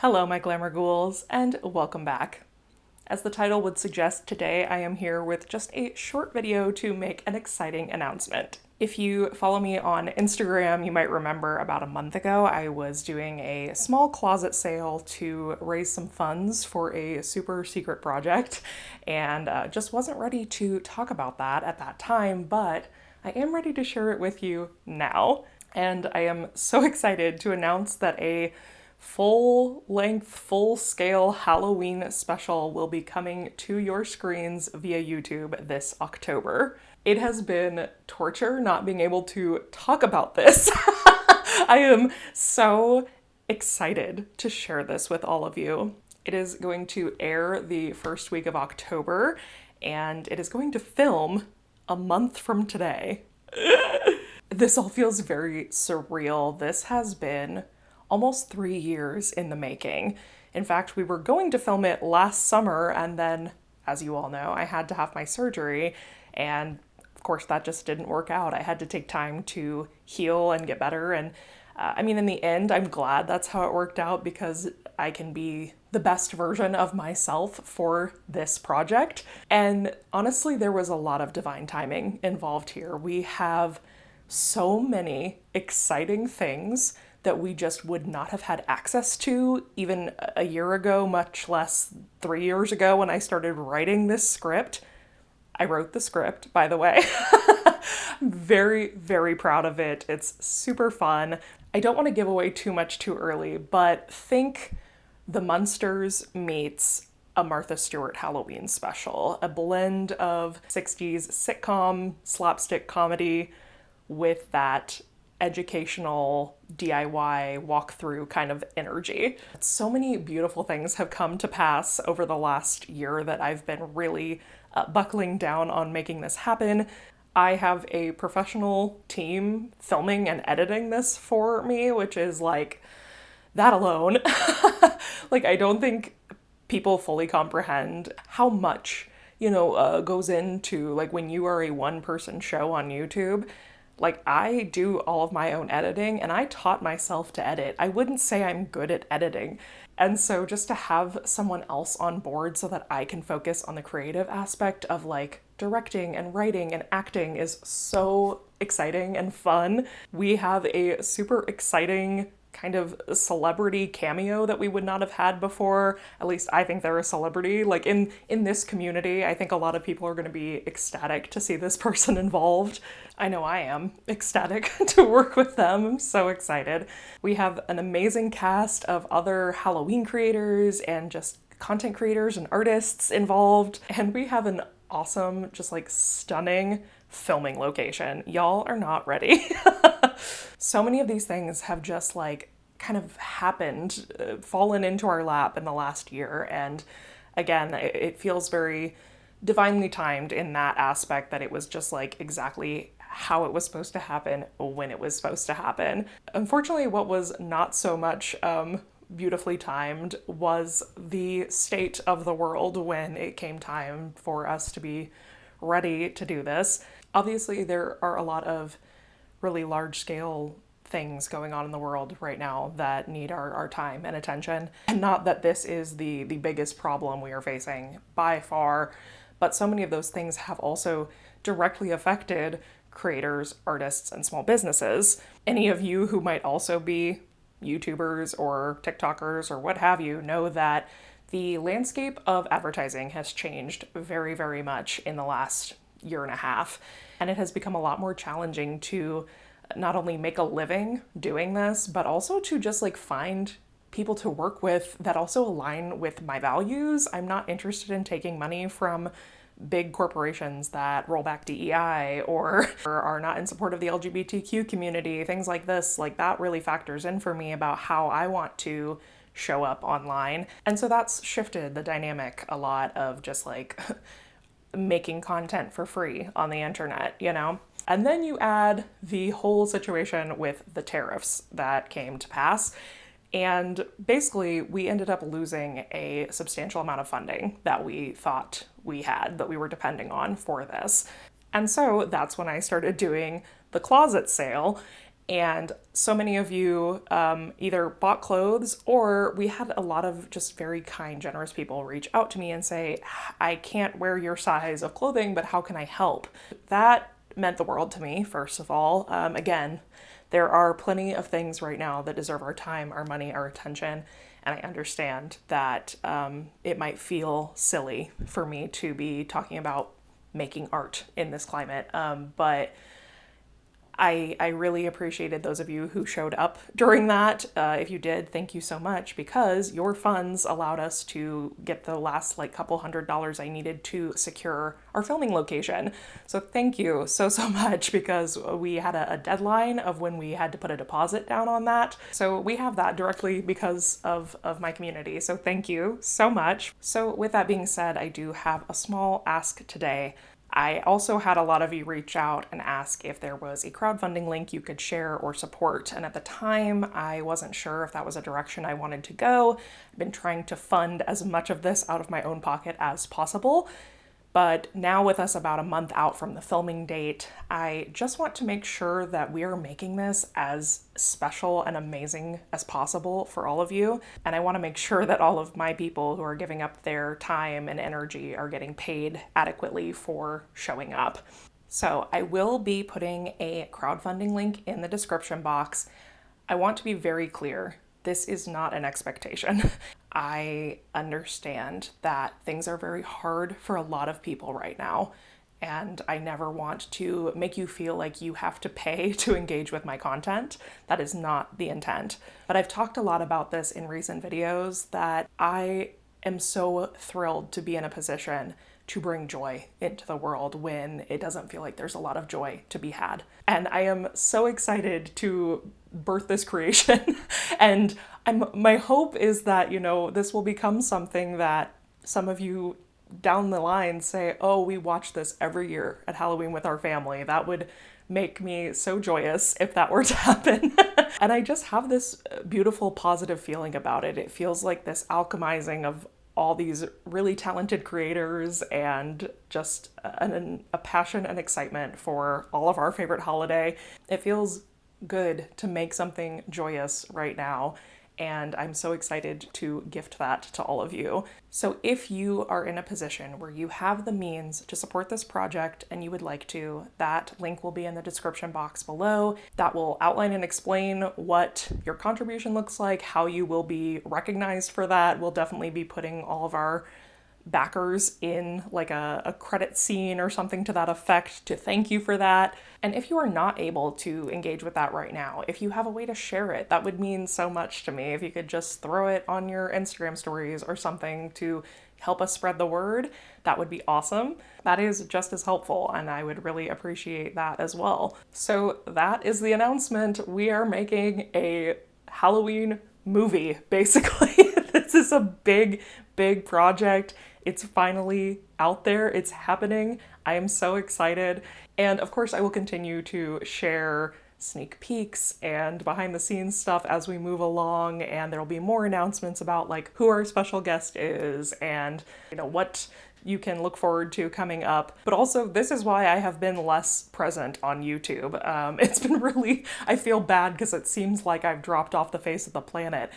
Hello, my glamour ghouls, and welcome back. As the title would suggest, today I am here with just a short video to make an exciting announcement. If you follow me on Instagram, you might remember about a month ago I was doing a small closet sale to raise some funds for a super secret project, and just wasn't ready to talk about that at that time, but I am ready to share it with you now. And I am so excited to announce that a full-length, full-scale Halloween special will be coming to your screens via YouTube this October. It has been torture not being able to talk about this. I am so excited to share this with all of you. It is going to air the first week of October, and it is going to film a month from today. This all feels very surreal. This has been almost 3 years in the making. In fact, we were going to film it last summer, and then, as you all know, I had to have my surgery, and of course that just didn't work out. I had to take time to heal and get better, and in the end, I'm glad that's how it worked out because I can be the best version of myself for this project. And honestly, there was a lot of divine timing involved here. We have so many exciting things that we just would not have had access to even a year ago, much less 3 years ago when I started writing this script. I wrote the script, by the way. Very, very proud of it. It's super fun. I don't want to give away too much too early, but think The Munsters meets a Martha Stewart Halloween special, a blend of 60s sitcom, slapstick comedy with that educational DIY walkthrough kind of energy. So many beautiful things have come to pass over the last year that I've been really buckling down on making this happen. I have a professional team filming and editing this for me, which is like, that alone. I don't think people fully comprehend how much, goes into, when you are a one-person show on YouTube. I do all of my own editing, and I taught myself to edit. I wouldn't say I'm good at editing. And so just to have someone else on board so that I can focus on the creative aspect of directing and writing and acting is so exciting and fun. We have a super exciting kind of celebrity cameo that we would not have had before. At least I think they're a celebrity. In this community, I think a lot of people are going to be ecstatic to see this person involved. I know I am ecstatic to work with them. I'm so excited. We have an amazing cast of other Halloween creators and just content creators and artists involved. And we have an awesome, just stunning filming location. Y'all are not ready. So many of these things have just kind of happened, fallen into our lap in the last year. And again, it feels very divinely timed in that aspect that it was just exactly how it was supposed to happen when it was supposed to happen. Unfortunately, what was not so much beautifully timed was the state of the world when it came time for us to be ready to do this. Obviously, there are a lot of really large-scale things going on in the world right now that need our time and attention. And not that this is the biggest problem we are facing by far, but so many of those things have also directly affected creators, artists, and small businesses. Any of you who might also be YouTubers or TikTokers or what have you know that the landscape of advertising has changed very, very much in the last year and a half. And it has become a lot more challenging to not only make a living doing this, but also to just find people to work with that also align with my values. I'm not interested in taking money from big corporations that roll back DEI or are not in support of the LGBTQ community, things like this. That really factors in for me about how I want to show up online. And so that's shifted the dynamic a lot of just making content for free on the internet, And then you add the whole situation with the tariffs that came to pass. And basically, we ended up losing a substantial amount of funding that we thought we had, that we were depending on for this. And so that's when I started doing the closet sale. And so many of you either bought clothes, or we had a lot of just very kind, generous people reach out to me and say, I can't wear your size of clothing, but how can I help? That meant the world to me, first of all. Again, there are plenty of things right now that deserve our time, our money, our attention. And I understand that it might feel silly for me to be talking about making art in this climate, but I really appreciated those of you who showed up during that. If you did, thank you so much, because your funds allowed us to get the last like couple $100s I needed to secure our filming location. So thank you so much, because we had a deadline of when we had to put a deposit down on that. So we have that directly because of my community. So thank you so much. So with that being said, I do have a small ask today. I also had a lot of you reach out and ask if there was a crowdfunding link you could share or support. And at the time, I wasn't sure if that was a direction I wanted to go. I've been trying to fund as much of this out of my own pocket as possible. But now, with us about a month out from the filming date, I just want to make sure that we are making this as special and amazing as possible for all of you. And I want to make sure that all of my people who are giving up their time and energy are getting paid adequately for showing up. So I will be putting a crowdfunding link in the description box. I want to be very clear. This is not an expectation. I understand that things are very hard for a lot of people right now, and I never want to make you feel like you have to pay to engage with my content. That is not the intent. But I've talked a lot about this in recent videos, that I am so thrilled to be in a position to bring joy into the world when it doesn't feel like there's a lot of joy to be had. And I am so excited to birth this creation. And my hope is that, this will become something that some of you down the line say, oh, we watch this every year at Halloween with our family. That would make me so joyous if that were to happen. And I just have this beautiful, positive feeling about it. It feels like this alchemizing of all these really talented creators, and just a passion and excitement for all of our favorite holiday. It feels good to make something joyous right now, and I'm so excited to gift that to all of you. So if you are in a position where you have the means to support this project and you would like to, that link will be in the description box below. That will outline and explain what your contribution looks like, how you will be recognized for that. We'll definitely be putting all of our backers in like a credit scene or something to that effect to thank you for that. And if you are not able to engage with that right now, if you have a way to share it, that would mean so much to me. If you could just throw it on your Instagram stories or something to help us spread the word, that would be awesome. That is just as helpful, and I would really appreciate that as well. So that is the announcement. We are making a Halloween movie, basically. This is a big project. It's finally out there. It's happening. I am so excited. And of course, I will continue to share sneak peeks and behind the scenes stuff as we move along, and there'll be more announcements about like who our special guest is and what you can look forward to coming up. But also, this is why I have been less present on YouTube. It's been really, I feel bad because it seems like I've dropped off the face of the planet.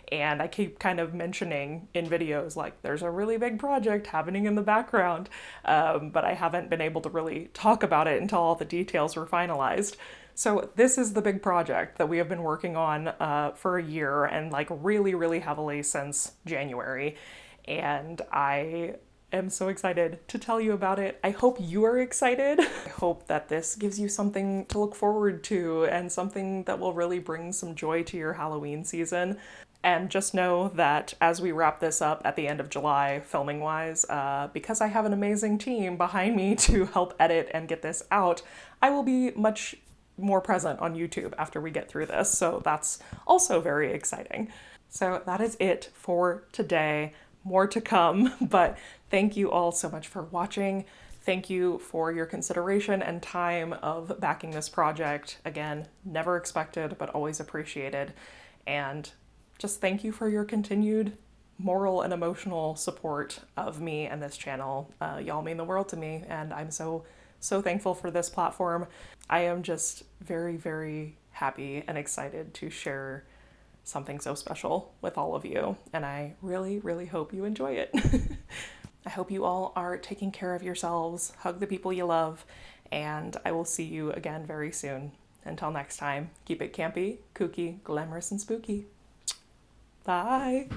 And I keep kind of mentioning in videos like there's a really big project happening in the background, but I haven't been able to really talk about it until all the details were finalized. So this is the big project that we have been working on for a year, and like really heavily since January. And I am so excited to tell you about it. I hope you are excited. I hope that this gives you something to look forward to and something that will really bring some joy to your Halloween season. And just know that as we wrap this up at the end of July, filming-wise, because I have an amazing team behind me to help edit and get this out, I will be much more present on YouTube after we get through this. So that's also very exciting. So that is it for today. More to come, but thank you all so much for watching. Thank you for your consideration and time of backing this project. Again, never expected, but always appreciated. And just thank you for your continued moral and emotional support of me and this channel. Y'all mean the world to me, and I'm so thankful for this platform. I am just very happy and excited to share something so special with all of you, and I really, really hope you enjoy it. I hope you all are taking care of yourselves, hug the people you love, and I will see you again very soon. Until next time, keep it campy, kooky, glamorous, and spooky. Bye!